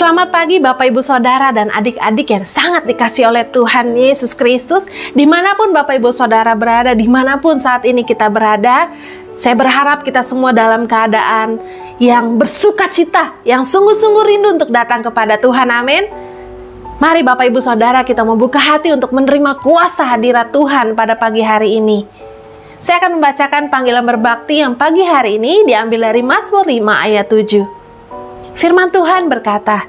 Selamat pagi Bapak Ibu Saudara dan adik-adik yang sangat dikasihi oleh Tuhan Yesus Kristus. Dimanapun Bapak Ibu Saudara berada, dimanapun saat ini kita berada, saya berharap kita semua dalam keadaan yang bersuka cita, yang sungguh-sungguh rindu untuk datang kepada Tuhan, amin. Mari Bapak Ibu Saudara kita membuka hati untuk menerima kuasa hadirat Tuhan pada pagi hari ini. Saya akan membacakan panggilan berbakti yang pagi hari ini diambil dari Mazmur 5 ayat 7. Firman Tuhan berkata,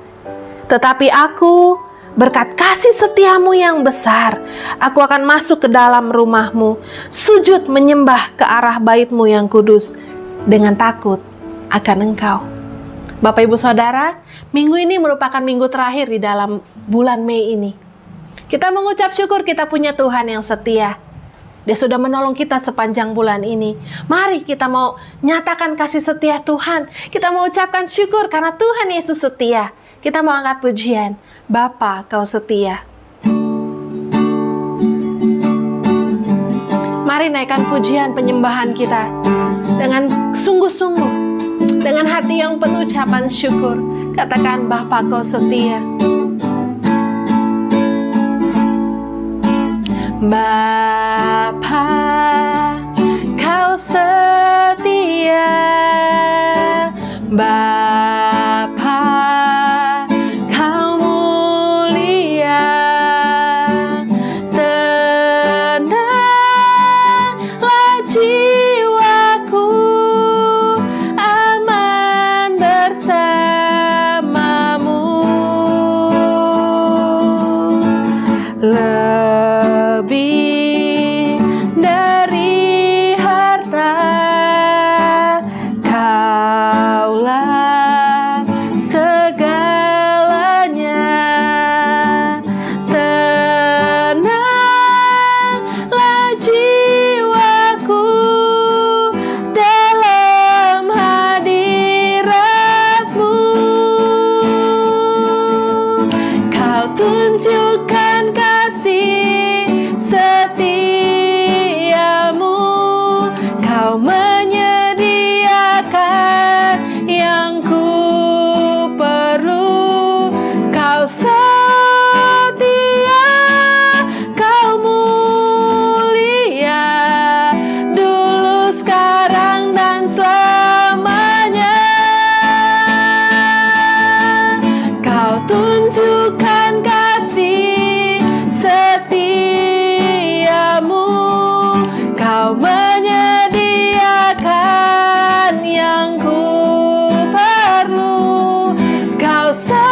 "Tetapi aku, berkat kasih setiamu yang besar, aku akan masuk ke dalam rumahmu, sujud menyembah ke arah baitmu yang kudus, dengan takut akan engkau." Bapak Ibu Saudara, minggu ini merupakan minggu terakhir di dalam bulan Mei ini. Kita mengucap syukur kita punya Tuhan yang setia. Dia sudah menolong kita sepanjang bulan ini. Mari kita mau nyatakan kasih setia Tuhan. Kita mau ucapkan syukur karena Tuhan Yesus setia. Kita mau angkat pujian, Bapa Kau setia. Mari naikkan pujian penyembahan kita dengan sungguh-sungguh, dengan hati yang penuh ucapan syukur. Katakan, Bapa Kau setia. Bapa, Kau setia. Bapa, Kau mulia. Tenanglah jiwaku, aman bersamamu. Lebih dari harta, Kaulah segalanya. Tenanglah jiwaku dalam hadirat-Mu. Kau tunjukkan kasih setiamu, Kau menyediakan yang ku perlu. Kau setia, Kau mulia, dulu, sekarang, dan selamanya. Kau tunjukkan kasih setiamu, Kau menyediakan yang ku perlu. Kau setia,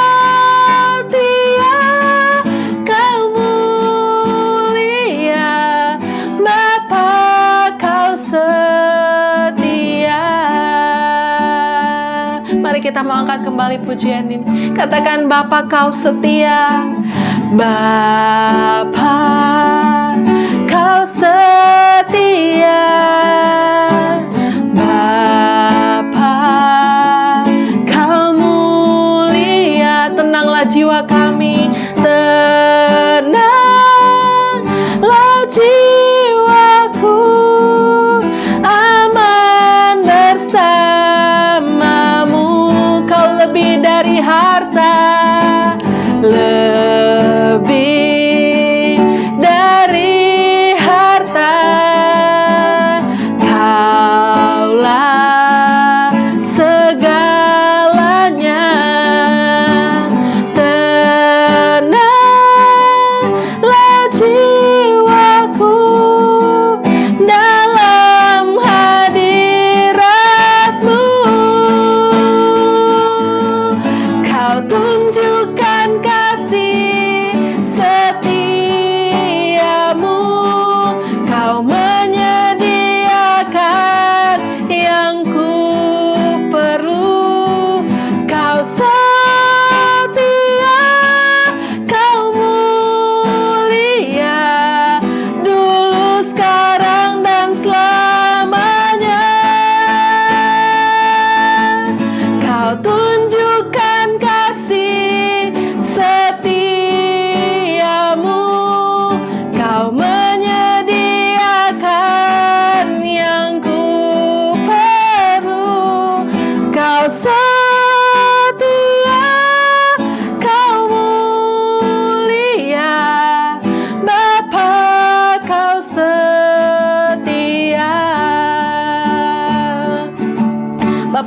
Kau mulia, Bapa Kau setia. Mari kita mau angkat kembali pujian ini. Katakan, Bapa Kau setia. Bapa Kau setia. Bapa Kau mulia. Tenanglah jiwa kami, tenanglah jiwaku, aman bersamamu. Kau lebih dari harta, lebih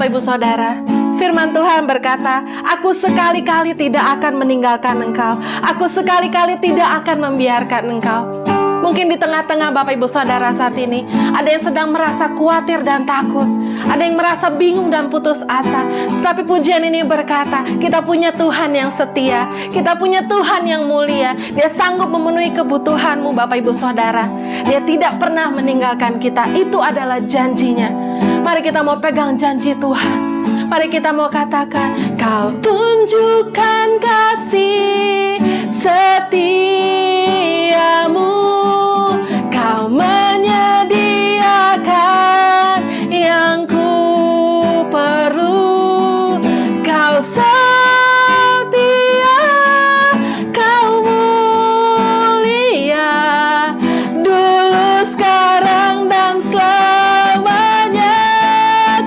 Bapak Ibu Saudara, firman Tuhan berkata, aku sekali-kali tidak akan meninggalkan engkau. Aku sekali-kali tidak akan membiarkan engkau. Mungkin di tengah-tengah Bapak Ibu Saudara saat ini, ada yang sedang merasa khawatir dan takut. Ada yang merasa bingung dan putus asa. Tetapi pujian ini berkata, kita punya Tuhan yang setia. Kita punya Tuhan yang mulia. Dia sanggup memenuhi kebutuhanmu Bapak Ibu Saudara. Dia tidak pernah meninggalkan kita. Itu adalah janjinya. Mari kita mau pegang janji Tuhan. Mari kita mau katakan, kau tunjukkan kasih setiamu. Kau menyediakan yang ku perlu. Kau setia, kau mulia, dulu, sekarang, dan selamanya.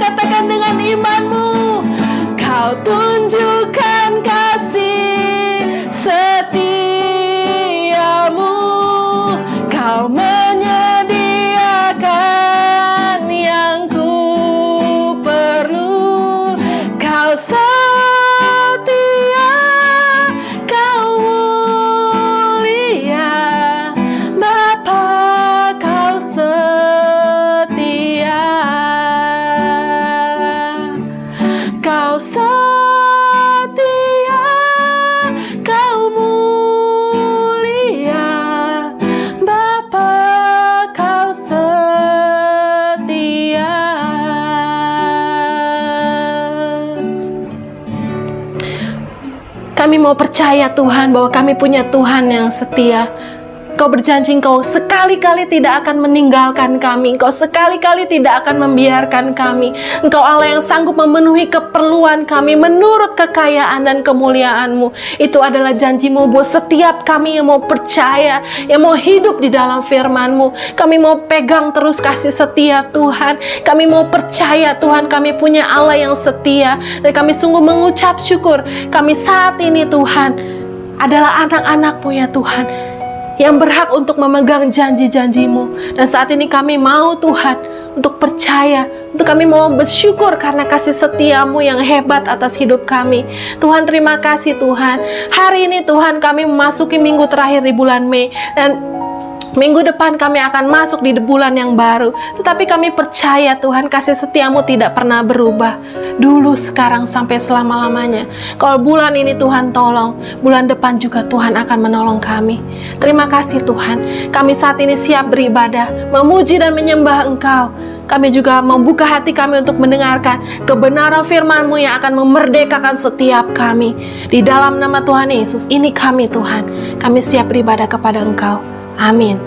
Katakan dengan imanmu, kau tunjukkan kasih setiamu. Kau menyediakan yang ku perlu. Kau setia, kau mulia, Bapa, kau setia. Kau setia, kau mulia, Bapa, kau setia. Kami mau percaya Tuhan bahwa kami punya Tuhan yang setia. Engkau berjanji Engkau sekali-kali tidak akan meninggalkan kami. Engkau sekali-kali tidak akan membiarkan kami. Engkau Allah yang sanggup memenuhi keperluan kami menurut kekayaan dan kemuliaan-Mu. Itu adalah janji-Mu buat setiap kami yang mau percaya, yang mau hidup di dalam firman-Mu. Kami mau pegang terus kasih setia Tuhan. Kami mau percaya Tuhan kami punya Allah yang setia. Dan kami sungguh mengucap syukur. Kami saat ini Tuhan adalah anak-anak-Mu ya Tuhan, yang berhak untuk memegang janji-janji-Mu. Dan saat ini kami mau Tuhan untuk percaya, untuk kami mau bersyukur karena kasih setia-Mu yang hebat atas hidup kami. Tuhan, terima kasih Tuhan. Hari ini Tuhan kami memasuki minggu terakhir di bulan Mei, dan minggu depan kami akan masuk di bulan yang baru. Tetapi kami percaya Tuhan kasih setia-Mu tidak pernah berubah. Dulu, sekarang, sampai selama-lamanya. Kalau bulan ini Tuhan tolong, bulan depan juga Tuhan akan menolong kami. Terima kasih Tuhan. Kami saat ini siap beribadah, memuji dan menyembah Engkau. Kami juga membuka hati kami untuk mendengarkan kebenaran firman-Mu yang akan memerdekakan setiap kami. Di dalam nama Tuhan Yesus, ini kami Tuhan. Kami siap beribadah kepada Engkau. Amin.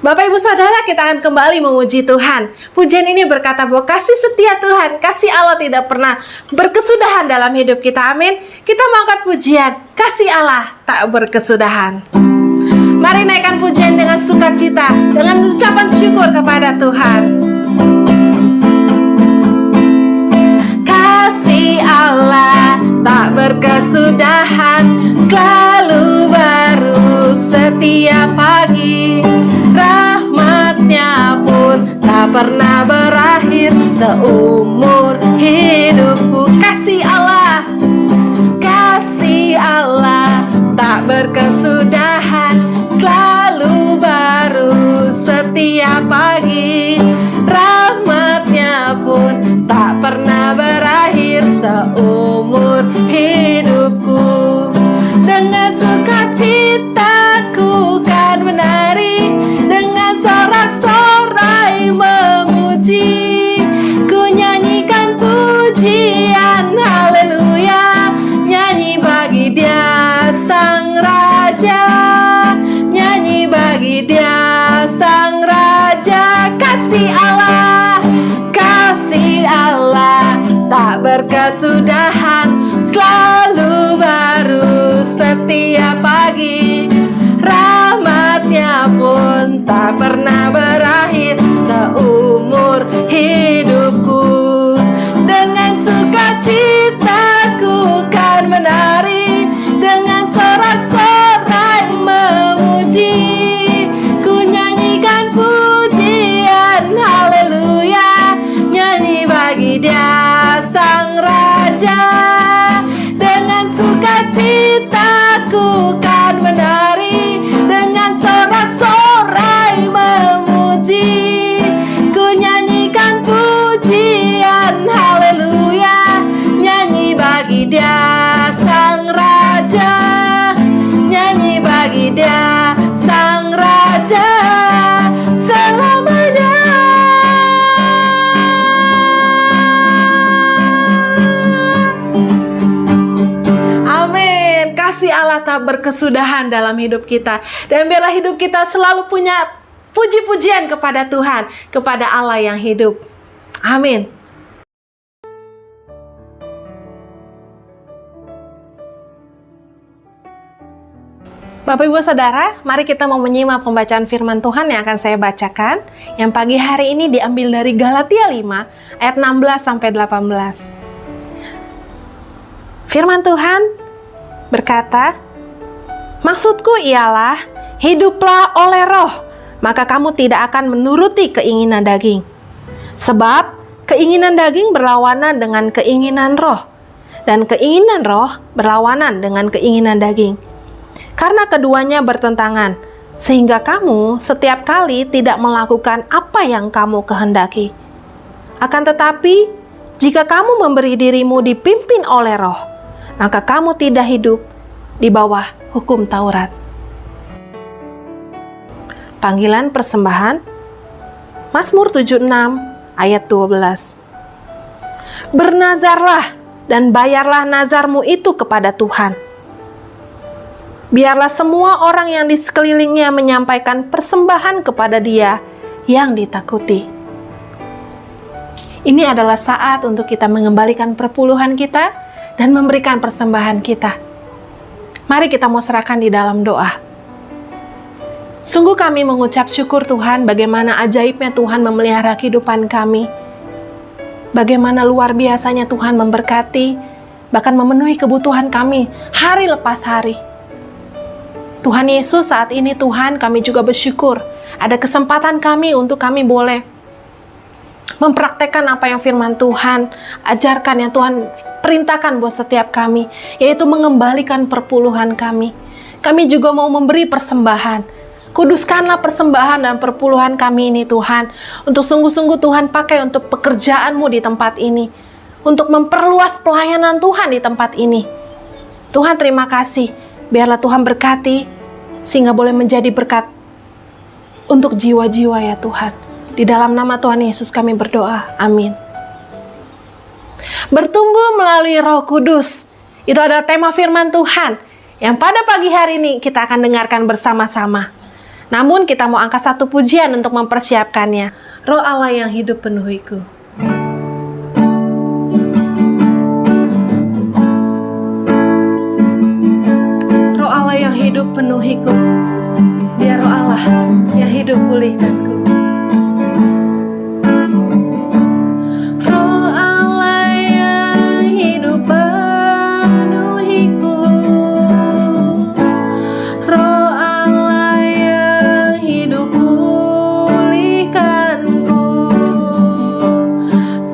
Bapak Ibu Saudara, kita akan kembali memuji Tuhan. Pujian ini berkata bahwa kasih setia Tuhan, kasih Allah tidak pernah berkesudahan dalam hidup kita. Amin. Kita mau angkat pujian, kasih Allah tak berkesudahan. Mari naikkan pujian dengan sukacita, dengan ucapan syukur kepada Tuhan. Kasih Allah tak berkesudahan, selalu baru setiap pagi. Rahmat-Nya pun tak pernah berakhir seumur hidupku. Kasih Allah tak berkesudahan, selalu baru setiap pagi. Rahmat-Nya pun tak pernah berakhir seumur hidupku. Dengan sukacita ku kan menari, dengan sorak-sorai memuji. Ku nyanyikan pujian haleluya, nyanyi bagi Dia Sang Raja, nyanyi bagi Dia Sang Raja. Kasih Allah tak berkesudahan, selalu baru setiap pagi. Rahmat-Nya pun tak pernah berakhir seumur hidupku. Dengan sukacita ku kan menari, dengan sorak-sorai memuji. Ku nyanyikan pujian haleluya, menari, dengan sorak-sorai memuji. Ku nyanyikan pujian haleluya, nyanyi bagi Dia Sang Raja, nyanyi bagi Dia Sang Raja selamanya. Amin. Kasih Allah tak berkesudahan dalam hidup kita, dan biarlah hidup kita selalu punya puji-pujian kepada Tuhan, kepada Allah yang hidup. Amin. Bapak Ibu Saudara, mari kita mau menyimak pembacaan firman Tuhan yang akan saya bacakan, yang pagi hari ini diambil dari Galatia 5 ayat 16 sampai 18. Firman Tuhan berkata, "Maksudku ialah, hiduplah oleh Roh, maka kamu tidak akan menuruti keinginan daging. Sebab keinginan daging berlawanan dengan keinginan Roh, dan keinginan Roh berlawanan dengan keinginan daging. Karena keduanya bertentangan, sehingga kamu setiap kali tidak melakukan apa yang kamu kehendaki. Akan tetapi, jika kamu memberi dirimu dipimpin oleh Roh, maka kamu tidak hidup di bawah hukum Taurat." Panggilan persembahan, Mazmur 76 ayat 12. "Bernazarlah dan bayarlah nazarmu itu kepada Tuhan. Biarlah semua orang yang di sekelilingnya menyampaikan persembahan kepada Dia yang ditakuti." Ini adalah saat untuk kita mengembalikan perpuluhan kita dan memberikan persembahan kita. Mari kita mau serahkan di dalam doa. Sungguh kami mengucap syukur Tuhan, bagaimana ajaibnya Tuhan memelihara kehidupan kami. Bagaimana luar biasanya Tuhan memberkati, bahkan memenuhi kebutuhan kami hari lepas hari. Tuhan Yesus, saat ini Tuhan, kami juga bersyukur ada kesempatan kami untuk kami boleh mempraktekkan apa yang firman Tuhan ajarkan, yang Tuhan perintahkan buat setiap kami, yaitu mengembalikan perpuluhan kami. Kami juga mau memberi persembahan. Kuduskanlah persembahan dan perpuluhan kami ini Tuhan, untuk sungguh-sungguh Tuhan pakai untuk pekerjaan-Mu di tempat ini, untuk memperluas pelayanan Tuhan di tempat ini. Tuhan, terima kasih. Biarlah Tuhan berkati, sehingga boleh menjadi berkat untuk jiwa-jiwa ya Tuhan. Di dalam nama Tuhan Yesus kami berdoa, amin. Bertumbuh melalui Roh Kudus, itu adalah tema firman Tuhan, yang pada pagi hari ini kita akan dengarkan bersama-sama. Namun kita mau angkat satu pujian untuk mempersiapkannya. Roh Allah yang hidup penuhiku. Yang hidup penuhiku, biar Roh Allah yang hidup pulihkanku. Roh Allah yang hidup penuhiku, Roh Allah yang hidup pulihkanku.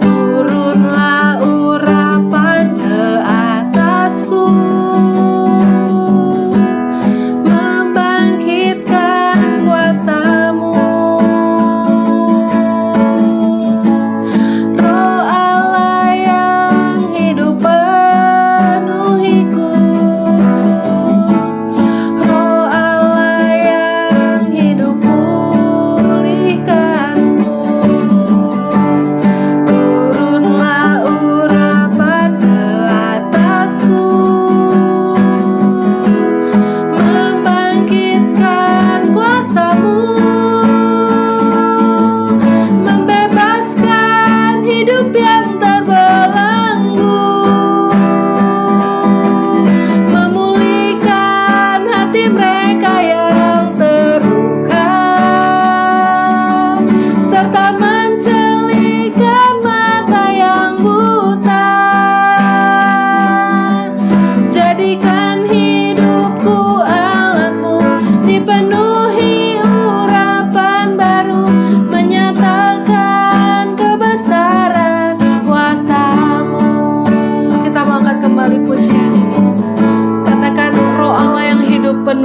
Turunlah urapan ke atasku, kuasamu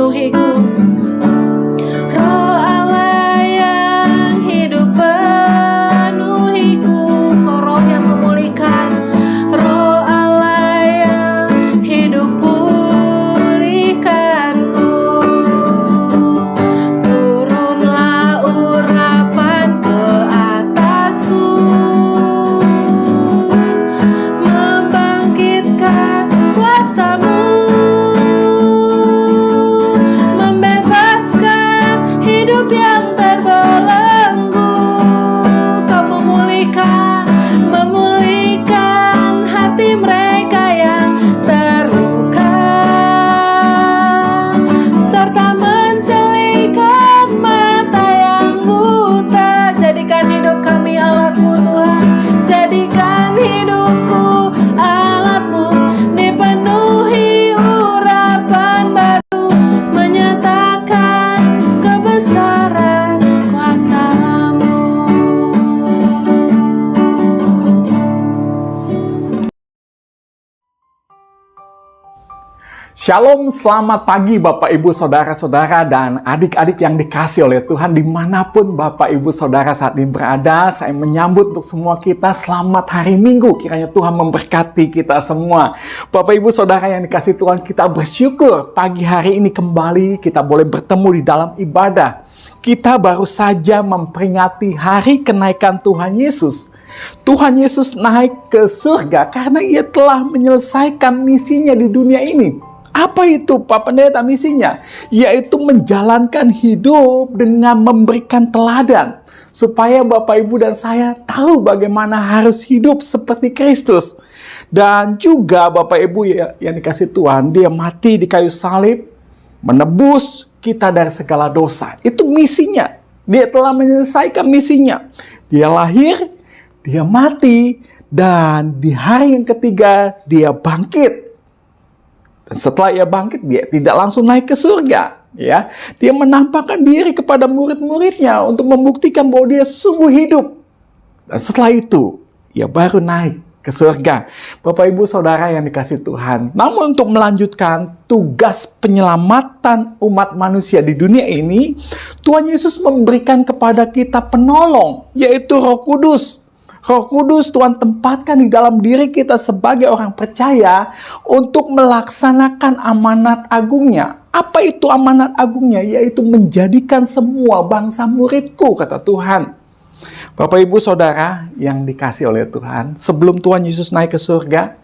memenuhiku. Roh Allah yang hidup penuhiku, Kau roh yang memulihkan. Roh Allah yang hidup pulihkanku. Turunlah urapan ke atasku, membangkitkan kuasa-Mu, membebaskan hidup yang terbelenggu. Kau memulihkan hati mereka yang terluka, serta mencelikan mata yang buta. Jadikan hidup kami alat-Mu, Tuhan. Jadikan hidupku alat-Mu, dipenuhi urapan baru, menyatakan kebesaran kuasa-Mu. Shalom, selamat pagi Bapak Ibu Saudara-saudara dan adik-adik yang dikasih oleh Tuhan dimanapun Bapak Ibu Saudara saat ini berada. Saya menyambut untuk semua kita selamat hari Minggu. Kiranya Tuhan memberkati kita semua. Bapak Ibu Saudara yang dikasih Tuhan, kita bersyukur pagi hari ini kembali kita boleh bertemu di dalam ibadah. Kita baru saja memperingati hari kenaikan Tuhan Yesus. Tuhan Yesus naik ke surga karena Ia telah menyelesaikan misinya di dunia ini. Apa itu Pak Pendeta misinya? Yaitu menjalankan hidup dengan memberikan teladan, supaya Bapak Ibu dan saya tahu bagaimana harus hidup seperti Kristus. Dan juga Bapak Ibu yang dikasih Tuhan, Dia mati di kayu salib, menebus kita dari segala dosa. Itu misinya. Dia telah menyelesaikan misinya. Dia lahir, Dia mati, dan di hari yang ketiga Dia bangkit. Dan setelah Ia bangkit, Dia tidak langsung naik ke surga. Ya, Dia menampakkan diri kepada murid-muridnya untuk membuktikan bahwa Dia sungguh hidup. Dan setelah itu, Ia baru naik ke surga. Bapak Ibu Saudara yang dikasih Tuhan. Namun untuk melanjutkan tugas penyelamatan umat manusia di dunia ini, Tuhan Yesus memberikan kepada kita penolong, yaitu Roh Kudus. Roh Kudus Tuhan tempatkan di dalam diri kita sebagai orang percaya untuk melaksanakan amanat agungnya. Apa itu amanat agungnya? Yaitu menjadikan semua bangsa muridku, kata Tuhan. Bapak Ibu Saudara yang dikasih oleh Tuhan, sebelum Tuhan Yesus naik ke surga,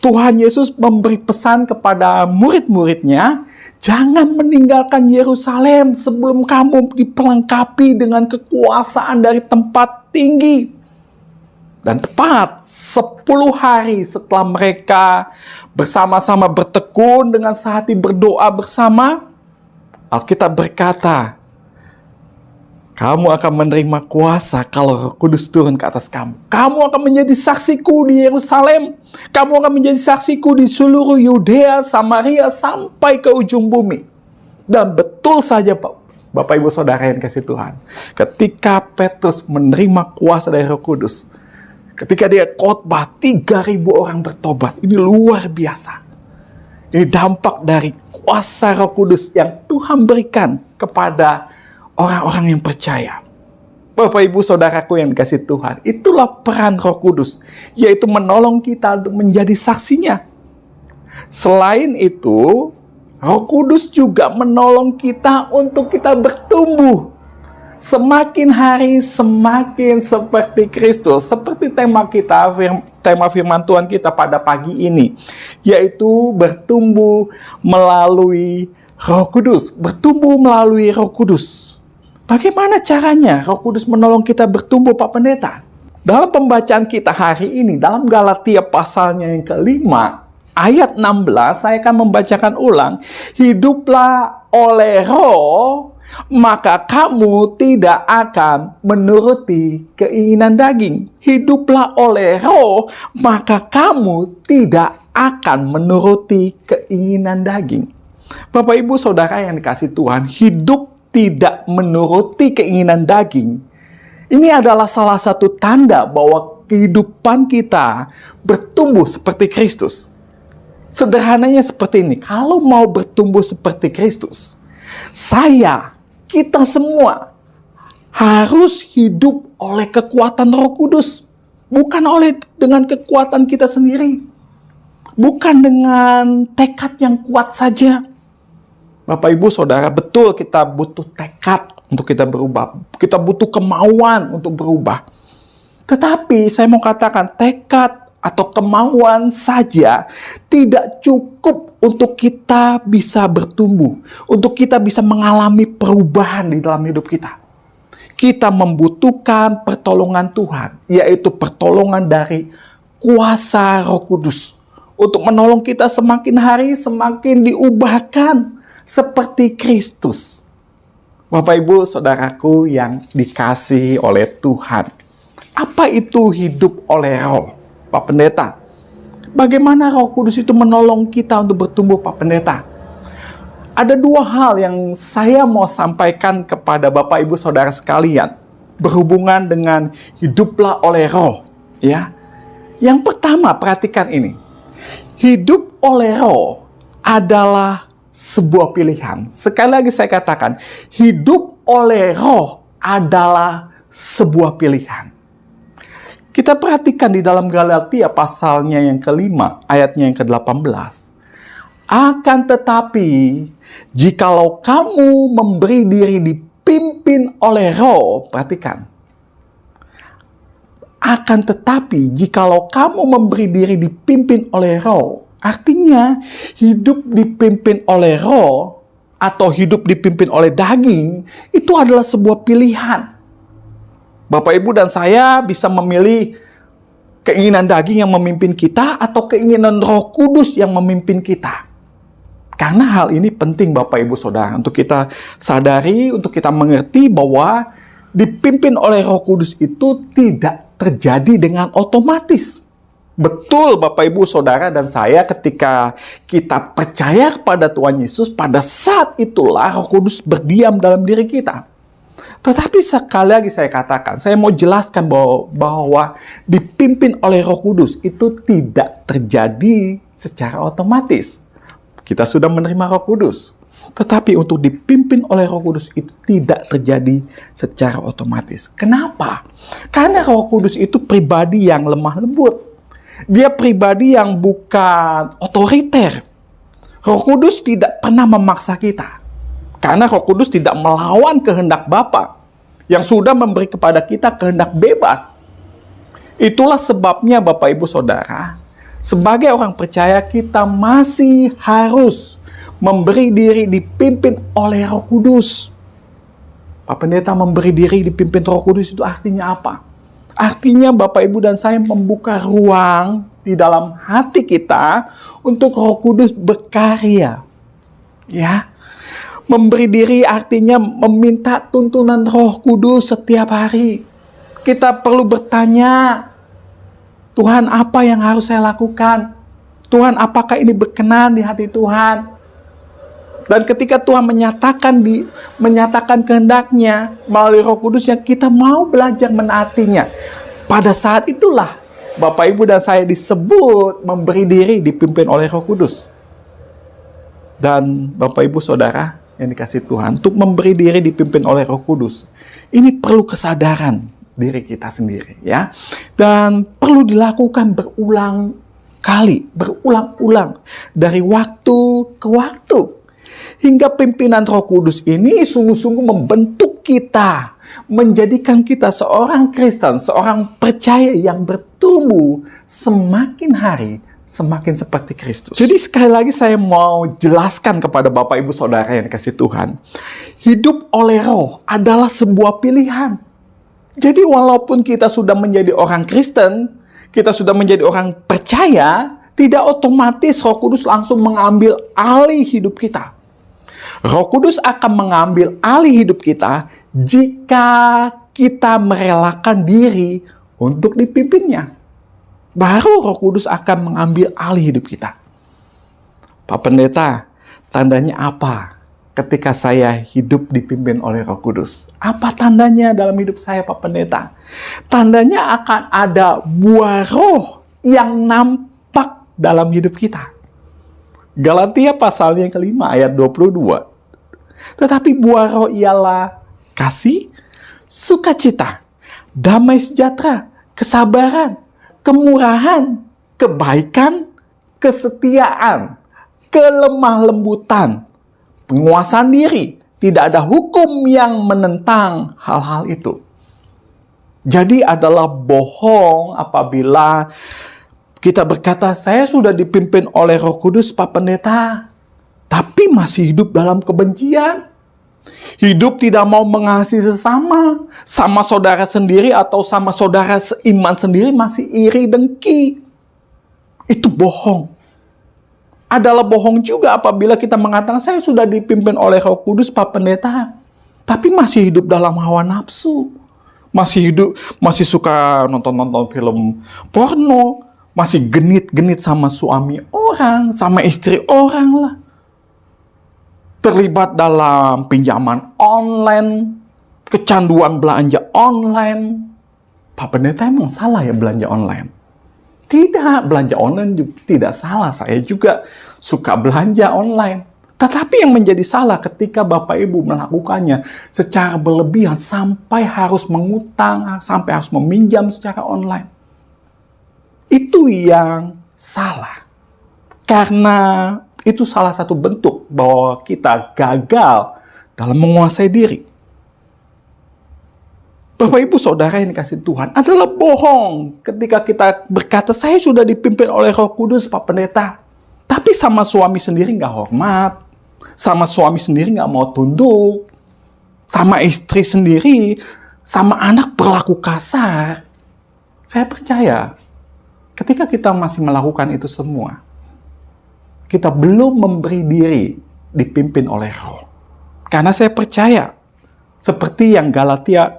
Tuhan Yesus memberi pesan kepada murid-muridnya, jangan meninggalkan Yerusalem sebelum kamu diperlengkapi dengan kekuasaan dari tempat tinggi. Dan tepat 10 hari setelah mereka bersama-sama bertekun dengan sehati berdoa bersama, Alkitab berkata, kamu akan menerima kuasa kalau Roh Kudus turun ke atas kamu. Kamu akan menjadi saksiku di Yerusalem. Kamu akan menjadi saksiku di seluruh Yudea, Samaria, sampai ke ujung bumi. Dan betul saja Bapak Ibu Saudara yang kasih Tuhan, ketika Petrus menerima kuasa dari Roh Kudus, ketika dia khotbah, 3.000 orang bertobat. Ini luar biasa. Ini dampak dari kuasa Roh Kudus yang Tuhan berikan kepada orang-orang yang percaya. Bapak Ibu Saudaraku yang dikasih Tuhan, itulah peran Roh Kudus, yaitu menolong kita untuk menjadi saksinya. Selain itu, Roh Kudus juga menolong kita untuk kita bertumbuh. Semakin hari semakin seperti Kristus, seperti tema kita, tema firman Tuhan kita pada pagi ini, yaitu bertumbuh melalui Roh Kudus, bertumbuh melalui Roh Kudus. Bagaimana caranya Roh Kudus menolong kita bertumbuh, Pak Pendeta? Dalam pembacaan kita hari ini, dalam Galatia pasalnya yang kelima, ayat 16, saya akan membacakan ulang. Hiduplah oleh Roh, maka kamu tidak akan menuruti keinginan daging. Hiduplah oleh Roh, maka kamu tidak akan menuruti keinginan daging. Bapak Ibu Saudara yang dikasih Tuhan, hidup tidak menuruti keinginan daging, ini adalah salah satu tanda bahwa kehidupan kita bertumbuh seperti Kristus. Sederhananya seperti ini, kalau mau bertumbuh seperti Kristus, Kita semua harus hidup oleh kekuatan Roh Kudus. Bukan dengan kekuatan kita sendiri. Bukan dengan tekad yang kuat saja. Bapak, Ibu, Saudara, betul kita butuh tekad untuk kita berubah. Kita butuh kemauan untuk berubah. Tetapi saya mau katakan tekad atau kemauan saja tidak cukup untuk kita bisa bertumbuh. Untuk kita bisa mengalami perubahan di dalam hidup kita. Kita membutuhkan pertolongan Tuhan, yaitu pertolongan dari kuasa Roh Kudus, untuk menolong kita semakin hari semakin diubahkan seperti Kristus. Bapak, Ibu, Saudaraku yang dikasihi oleh Tuhan, apa itu hidup oleh Roh, Pak Pendeta? Bagaimana Roh Kudus itu menolong kita untuk bertumbuh, Pak Pendeta? Ada dua hal yang saya mau sampaikan kepada Bapak, Ibu, Saudara sekalian berhubungan dengan hiduplah oleh Roh, ya. Yang pertama, perhatikan ini. Hidup oleh Roh adalah sebuah pilihan. Sekali lagi saya katakan, hidup oleh Roh adalah sebuah pilihan. Kita perhatikan di dalam Galatia pasalnya yang ke-5, ayatnya yang ke-18. Akan tetapi, jikalau kamu memberi diri dipimpin oleh Roh, perhatikan. Akan tetapi, jikalau kamu memberi diri dipimpin oleh Roh, artinya hidup dipimpin oleh Roh atau hidup dipimpin oleh daging, itu adalah sebuah pilihan. Bapak, Ibu, dan saya bisa memilih keinginan daging yang memimpin kita atau keinginan Roh Kudus yang memimpin kita. Karena hal ini penting, Bapak, Ibu, Saudara, untuk kita sadari, untuk kita mengerti bahwa dipimpin oleh Roh Kudus itu tidak terjadi dengan otomatis. Betul, Bapak, Ibu, Saudara, dan saya, ketika kita percaya kepada Tuhan Yesus, pada saat itulah Roh Kudus berdiam dalam diri kita. Tetapi sekali lagi saya katakan, saya mau jelaskan bahwa dipimpin oleh Roh Kudus itu tidak terjadi secara otomatis. Kita sudah menerima Roh Kudus. Tetapi untuk dipimpin oleh Roh Kudus itu tidak terjadi secara otomatis. Kenapa? Karena Roh Kudus itu pribadi yang lemah lembut. Dia pribadi yang bukan otoriter. Roh Kudus tidak pernah memaksa kita. Karena Roh Kudus tidak melawan kehendak Bapa yang sudah memberi kepada kita kehendak bebas. Itulah sebabnya, Bapak, Ibu, Saudara, sebagai orang percaya kita masih harus memberi diri dipimpin oleh Roh Kudus. Pak Pendeta, memberi diri dipimpin Roh Kudus itu artinya apa? Artinya Bapak, Ibu, dan saya membuka ruang di dalam hati kita untuk Roh Kudus berkarya. Ya. Memberi diri artinya meminta tuntunan Roh Kudus setiap hari. Kita perlu bertanya, Tuhan, apa yang harus saya lakukan? Tuhan, apakah ini berkenan di hati Tuhan? Dan ketika Tuhan menyatakan kehendak-Nya melalui Roh Kudusnya, kita mau belajar menaatinya. Pada saat itulah Bapak, Ibu, dan saya disebut memberi diri dipimpin oleh Roh Kudus. Dan Bapak, Ibu, Saudara yang dikasihi Tuhan, untuk memberi diri dipimpin oleh Roh Kudus, ini perlu kesadaran diri kita sendiri, ya. Dan perlu dilakukan berulang dari waktu ke waktu. Hingga pimpinan Roh Kudus ini sungguh-sungguh membentuk kita, menjadikan kita seorang Kristen, seorang percaya yang bertumbuh semakin hari semakin seperti Kristus. Jadi sekali lagi saya mau jelaskan kepada Bapak, Ibu, Saudara yang dikasihi Tuhan, hidup oleh Roh adalah sebuah pilihan. Jadi walaupun kita sudah menjadi orang Kristen, kita sudah menjadi orang percaya, tidak otomatis Roh Kudus langsung mengambil alih hidup kita. Roh Kudus akan mengambil alih hidup kita jika kita merelakan diri untuk dipimpinnya. Baru Roh Kudus akan mengambil alih hidup kita. Pak Pendeta, tandanya apa ketika saya hidup dipimpin oleh Roh Kudus? Apa tandanya dalam hidup saya, Pak Pendeta? Tandanya akan ada buah roh yang nampak dalam hidup kita. Galatia pasalnya yang ke-5 ayat 22. Tetapi buah roh ialah kasih, sukacita, damai sejahtera, kesabaran, kemurahan, kebaikan, kesetiaan, kelemah lembutan, penguasaan diri. Tidak ada hukum yang menentang hal-hal itu. Jadi adalah bohong apabila kita berkata, saya sudah dipimpin oleh Roh Kudus, Pak Pendeta, tapi masih hidup dalam kebencian. Hidup tidak mau mengasihi sesama, sama saudara sendiri atau sama saudara seiman sendiri masih iri dengki. Itu bohong. Adalah bohong juga apabila kita mengatakan saya sudah dipimpin oleh Roh Kudus, Pak Pendeta, tapi masih hidup dalam hawa nafsu. Masih suka nonton film porno, masih genit-genit sama suami orang, sama istri orang lah. Terlibat dalam pinjaman online, kecanduan belanja online. Pak Pendeta, emang salah ya belanja online? Tidak, belanja online juga tidak salah. Saya juga suka belanja online. Tetapi yang menjadi salah ketika Bapak Ibu melakukannya secara berlebihan sampai harus mengutang, sampai harus meminjam secara online. Itu yang salah. Karena itu salah satu bentuk bahwa kita gagal dalam menguasai diri. Bapak Ibu Saudara yang dikasihi Tuhan, adalah bohong ketika kita berkata, saya sudah dipimpin oleh Roh Kudus, Pak Pendeta. Tapi sama suami sendiri nggak hormat. Sama suami sendiri nggak mau tunduk. Sama istri sendiri, sama anak berlaku kasar. Saya percaya, ketika kita masih melakukan itu semua, kita belum memberi diri dipimpin oleh Roh. Karena saya percaya, seperti yang Galatia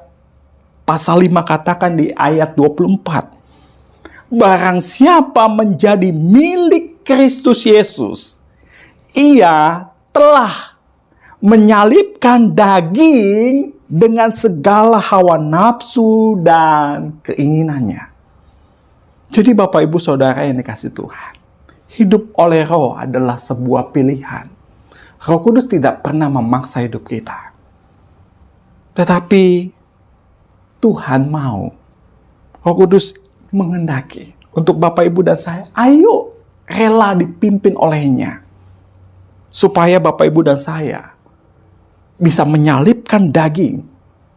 Pasal 5 katakan di ayat 24. Barang siapa menjadi milik Kristus Yesus, ia telah menyalibkan daging dengan segala hawa nafsu dan keinginannya. Jadi Bapak Ibu Saudara yang dikasihi Tuhan, hidup oleh Roh adalah sebuah pilihan. Roh Kudus tidak pernah memaksa hidup kita. Tetapi Tuhan mau, Roh Kudus menghendaki untuk Bapak Ibu dan saya, ayo rela dipimpin olehnya. Supaya Bapak Ibu dan saya bisa menyalibkan daging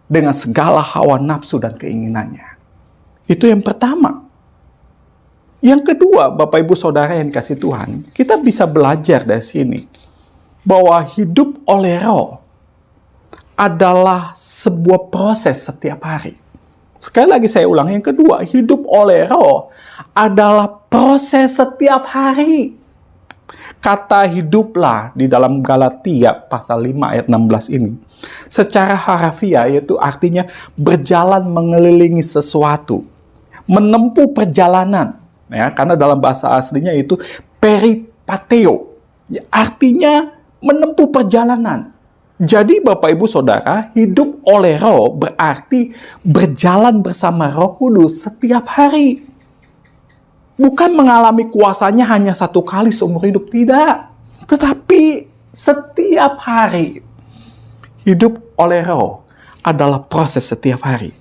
dengan segala hawa nafsu dan keinginannya. Itu yang pertama. Yang kedua, Bapak Ibu Saudara yang dikasihi Tuhan, kita bisa belajar dari sini bahwa hidup oleh Roh adalah sebuah proses setiap hari. Sekali lagi saya ulang, yang kedua, hidup oleh Roh adalah proses setiap hari. Kata hiduplah di dalam Galatia pasal 5 ayat 16 ini, secara harafiah yaitu artinya berjalan mengelilingi sesuatu, menempuh perjalanan. Ya, karena dalam bahasa aslinya itu peripateo, ya, artinya menempuh perjalanan. Jadi Bapak Ibu Saudara, hidup oleh Roh berarti berjalan bersama Roh Kudus setiap hari. Bukan mengalami kuasanya hanya satu kali seumur hidup, tidak. Tetapi setiap hari. Hidup oleh Roh adalah proses setiap hari.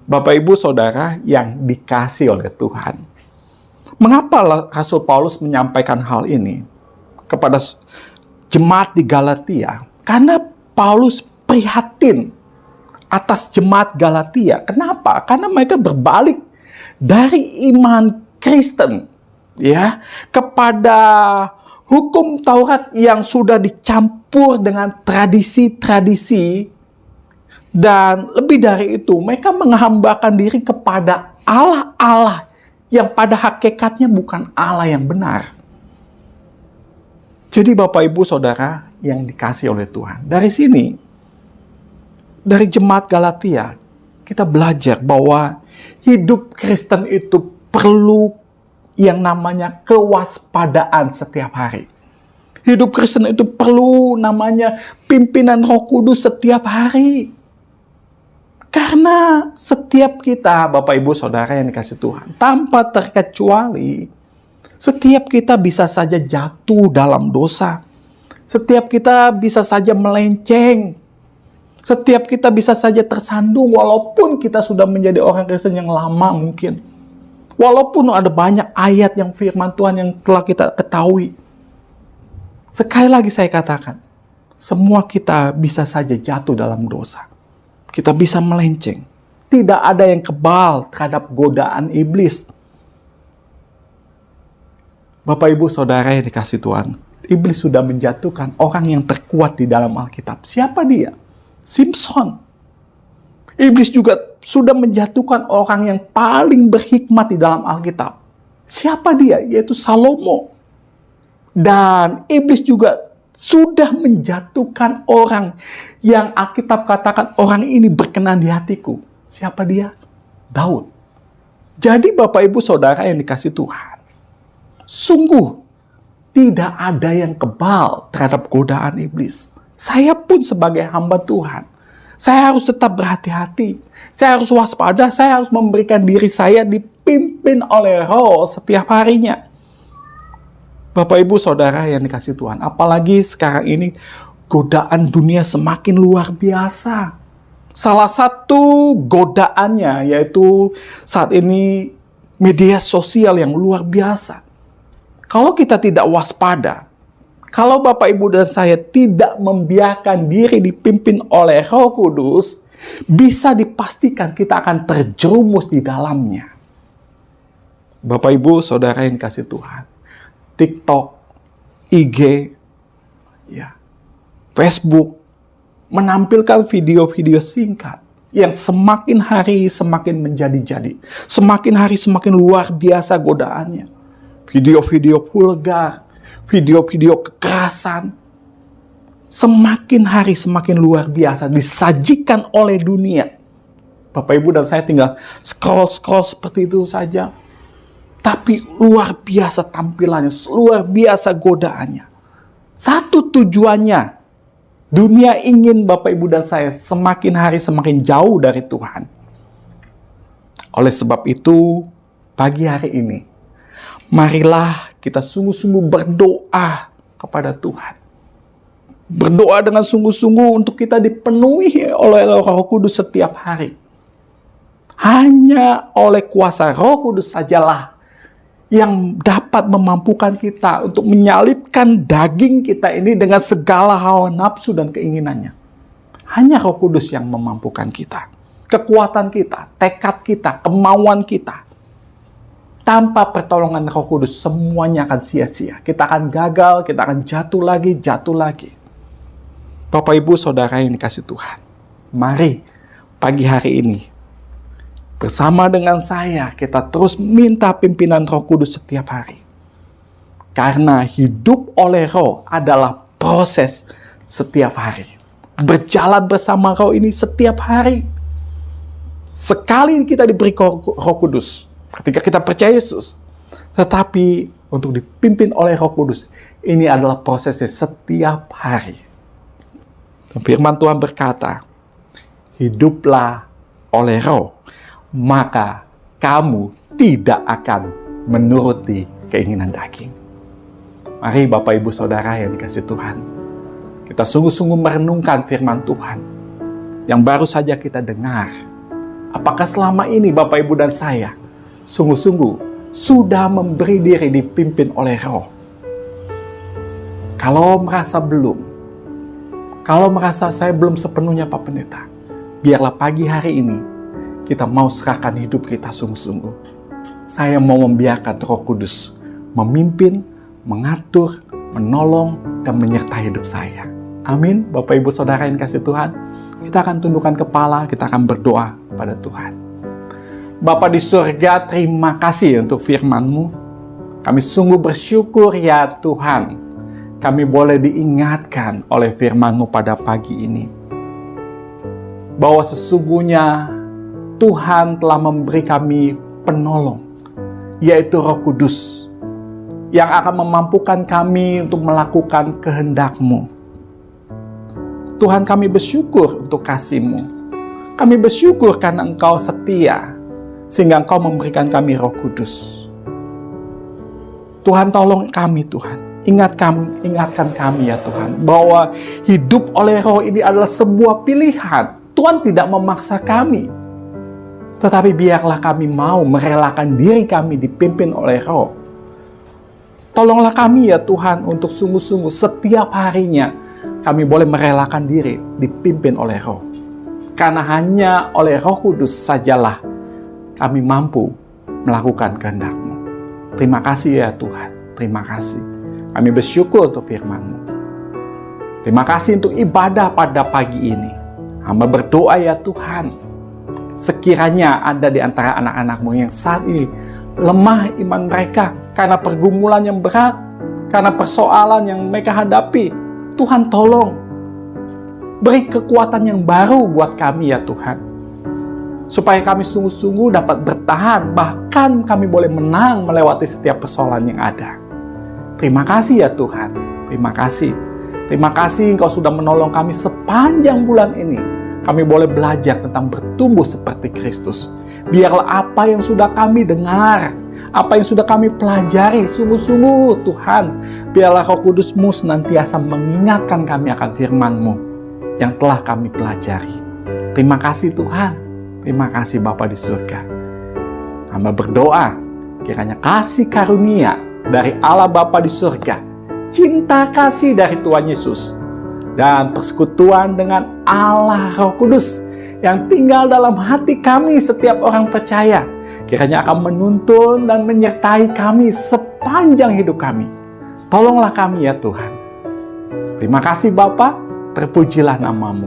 Bapak Ibu Saudara yang dikasihi oleh Tuhan. Mengapa Rasul Paulus menyampaikan hal ini kepada jemaat di Galatia? Karena Paulus prihatin atas jemaat Galatia. Kenapa? Karena mereka berbalik dari iman Kristen ya kepada hukum Taurat yang sudah dicampur dengan tradisi-tradisi, dan lebih dari itu mereka menghambakan diri kepada Allah-Allah yang pada hakikatnya bukan Allah yang benar. Jadi Bapak Ibu Saudara yang dikasihi oleh Tuhan, dari sini, dari jemaat Galatia, kita belajar bahwa hidup Kristen itu perlu yang namanya kewaspadaan setiap hari. Hidup Kristen itu perlu namanya pimpinan Roh Kudus setiap hari. Karena setiap kita, Bapak Ibu Saudara yang dikasihi Tuhan, tanpa terkecuali, setiap kita bisa saja jatuh dalam dosa. Setiap kita bisa saja melenceng. Setiap kita bisa saja tersandung walaupun kita sudah menjadi orang Kristen yang lama mungkin. Walaupun ada banyak ayat yang firman Tuhan yang telah kita ketahui. Sekali lagi saya katakan, semua kita bisa saja jatuh dalam dosa. Kita bisa melenceng. Tidak ada yang kebal terhadap godaan iblis. Bapak, Ibu, Saudara yang dikasihi Tuhan, iblis sudah menjatuhkan orang yang terkuat di dalam Alkitab. Siapa dia? Simpson. Iblis juga sudah menjatuhkan orang yang paling berhikmat di dalam Alkitab. Siapa dia? Yaitu Salomo. Dan iblis juga sudah menjatuhkan orang yang Alkitab katakan orang ini berkenan di hatiku. Siapa dia? Daud. Jadi Bapak, Ibu, Saudara yang dikasihi Tuhan, sungguh tidak ada yang kebal terhadap godaan iblis. Saya pun sebagai hamba Tuhan, saya harus tetap berhati-hati. Saya harus waspada, saya harus memberikan diri saya dipimpin oleh Roh setiap harinya. Bapak, Ibu, Saudara yang dikasihi Tuhan, apalagi sekarang ini godaan dunia semakin luar biasa. Salah satu godaannya yaitu saat ini media sosial yang luar biasa. Kalau kita tidak waspada, kalau Bapak, Ibu, dan saya tidak membiarkan diri dipimpin oleh Roh Kudus, bisa dipastikan kita akan terjerumus di dalamnya. Bapak, Ibu, Saudara yang dikasihi Tuhan, TikTok, IG, Facebook, menampilkan video-video singkat yang semakin hari semakin menjadi-jadi. Semakin hari semakin luar biasa godaannya. Video-video vulgar, video-video kekerasan, semakin hari semakin luar biasa disajikan oleh dunia. Bapak, Ibu, dan saya tinggal scroll seperti itu saja. Tapi luar biasa tampilannya, luar biasa godaannya. Satu tujuannya, dunia ingin Bapak, Ibu, dan saya semakin hari semakin jauh dari Tuhan. Oleh sebab itu, pagi hari ini, marilah kita sungguh-sungguh berdoa kepada Tuhan. Berdoa dengan sungguh-sungguh untuk kita dipenuhi oleh Roh Kudus setiap hari. Hanya oleh kuasa Roh Kudus sajalah yang dapat memampukan kita untuk menyalipkan daging kita ini dengan segala hawa nafsu dan keinginannya. Hanya Roh Kudus yang memampukan kita. Kekuatan kita, tekad kita, kemauan kita. Tanpa pertolongan Roh Kudus, semuanya akan sia-sia. Kita akan gagal, kita akan jatuh lagi. Bapak, Ibu, Saudara yang dikasihi Tuhan, mari pagi hari ini, bersama dengan saya, kita terus minta pimpinan Roh Kudus setiap hari. Karena hidup oleh Roh adalah proses setiap hari. Berjalan bersama Roh ini setiap hari. Sekali kita diberi Roh Kudus, ketika kita percaya Yesus, tetapi untuk dipimpin oleh Roh Kudus, ini adalah prosesnya setiap hari. Dan firman Tuhan berkata, hiduplah oleh Roh, maka kamu tidak akan menuruti keinginan daging. Mari Bapak, Ibu, Saudara yang dikasihi Tuhan, kita sungguh-sungguh merenungkan firman Tuhan yang baru saja kita dengar. Apakah selama ini Bapak, Ibu, dan saya sungguh-sungguh sudah memberi diri dipimpin oleh Roh? Kalau merasa belum, kalau merasa saya belum sepenuhnya Pak Pendeta, biarlah pagi hari ini kita mau serahkan hidup kita sungguh-sungguh. Saya mau membiarkan Roh Kudus memimpin, mengatur, menolong, dan menyertai hidup saya. Amin. Bapak, Ibu, Saudara yang kasih Tuhan, kita akan tundukkan kepala, kita akan berdoa pada Tuhan. Bapa di surga, terima kasih untuk firman-Mu. Kami sungguh bersyukur ya Tuhan, kami boleh diingatkan oleh firman-Mu pada pagi ini, bahwa sesungguhnya Tuhan telah memberi kami penolong, yaitu Roh Kudus, yang akan memampukan kami untuk melakukan kehendak-Mu. Tuhan, kami bersyukur untuk kasih-Mu. Kami bersyukur karena Engkau setia, sehingga Engkau memberikan kami Roh Kudus. Tuhan, tolong kami Tuhan. ingatkan kami ya Tuhan, bahwa hidup oleh Roh ini adalah sebuah pilihan. Tuhan tidak memaksa kami, tetapi biarlah kami mau merelakan diri kami dipimpin oleh Roh. Tolonglah kami ya Tuhan untuk sungguh-sungguh setiap harinya kami boleh merelakan diri dipimpin oleh Roh. Karena hanya oleh Roh Kudus sajalah kami mampu melakukan kehendak-Mu. Terima kasih ya Tuhan, terima kasih. Kami bersyukur untuk firman-Mu. Terima kasih untuk ibadah pada pagi ini. Hamba berdoa ya Tuhan, sekiranya ada di antara anak-anak-Mu yang saat ini lemah iman mereka karena pergumulan yang berat, karena persoalan yang mereka hadapi, Tuhan tolong beri kekuatan yang baru buat kami ya Tuhan, supaya kami sungguh-sungguh dapat bertahan, bahkan kami boleh menang melewati setiap persoalan yang ada. Terima kasih ya Tuhan, terima kasih. Terima kasih Engkau sudah menolong kami sepanjang bulan ini. Kami boleh belajar tentang bertumbuh seperti Kristus. Biarlah apa yang sudah kami dengar, apa yang sudah kami pelajari, sungguh-sungguh Tuhan, biarlah Roh Kudus-Mu senantiasa mengingatkan kami akan firman-Mu yang telah kami pelajari. Terima kasih Tuhan, terima kasih Bapa di surga. Hamba berdoa, kiranya kasih karunia dari Allah Bapa di surga, cinta kasih dari Tuhan Yesus, dan persekutuan dengan Allah Roh Kudus yang tinggal dalam hati kami setiap orang percaya, kiranya akan menuntun dan menyertai kami sepanjang hidup kami. Tolonglah kami ya Tuhan. Terima kasih Bapa, terpujilah nama-Mu.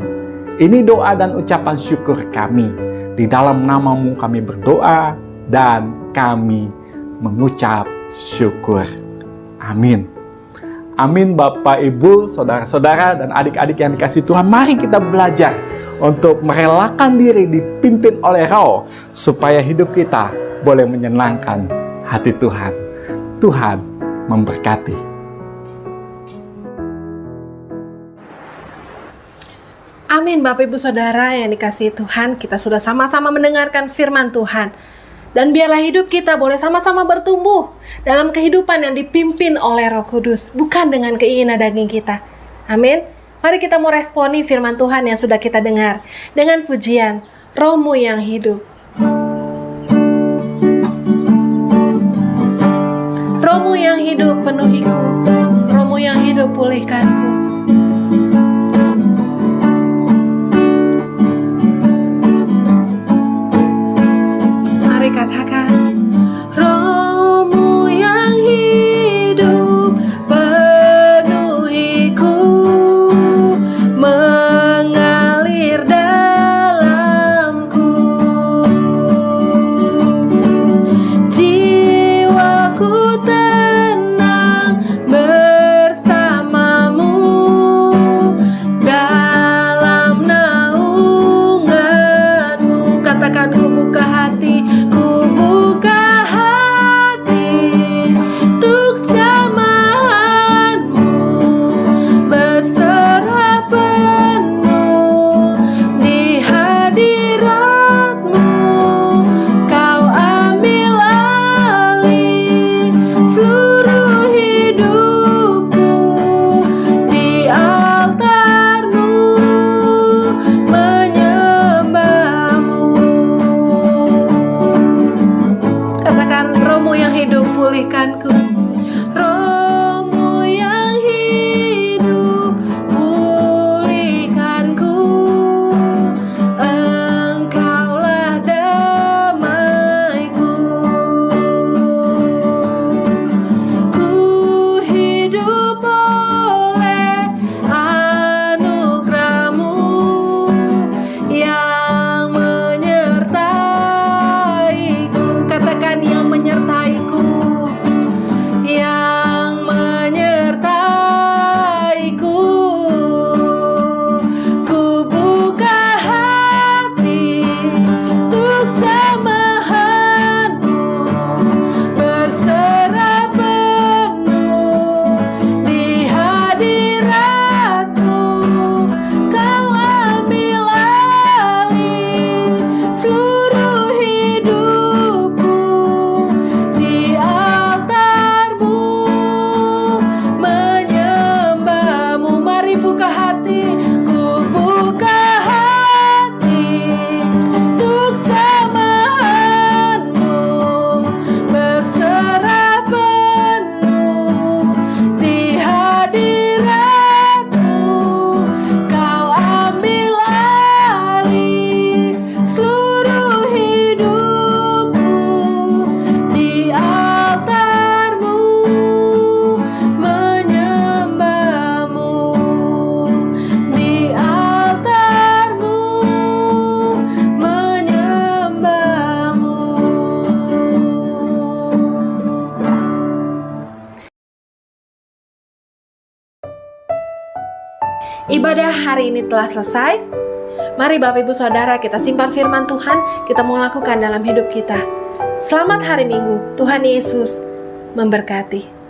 Ini doa dan ucapan syukur kami. Di dalam nama-Mu kami berdoa dan kami mengucap syukur. Amin. Amin Bapak, Ibu, saudara-saudara, dan adik-adik yang dikasihi Tuhan. Mari kita belajar untuk merelakan diri dipimpin oleh Roh, supaya hidup kita boleh menyenangkan hati Tuhan. Tuhan memberkati. Amin Bapak Ibu Saudara yang dikasihi Tuhan, kita sudah sama-sama mendengarkan firman Tuhan. Dan biarlah hidup kita boleh sama-sama bertumbuh dalam kehidupan yang dipimpin oleh Roh Kudus, bukan dengan keinginan daging kita. Amin. Mari kita mau responi firman Tuhan yang sudah kita dengar dengan pujian Roh-Mu yang hidup. Roh-Mu yang hidup penuhiku, Roh-Mu yang hidup pulihkanku. Katakan, Roh-Mu yang hidup penuhiku, mengalir dalamku. Jiwaku tenang bersamamu, Ibadah hari ini telah selesai. Mari Bapak Ibu Saudara kita simpan firman Tuhan, kita mau lakukan dalam hidup kita. Selamat hari Minggu, Tuhan Yesus memberkati.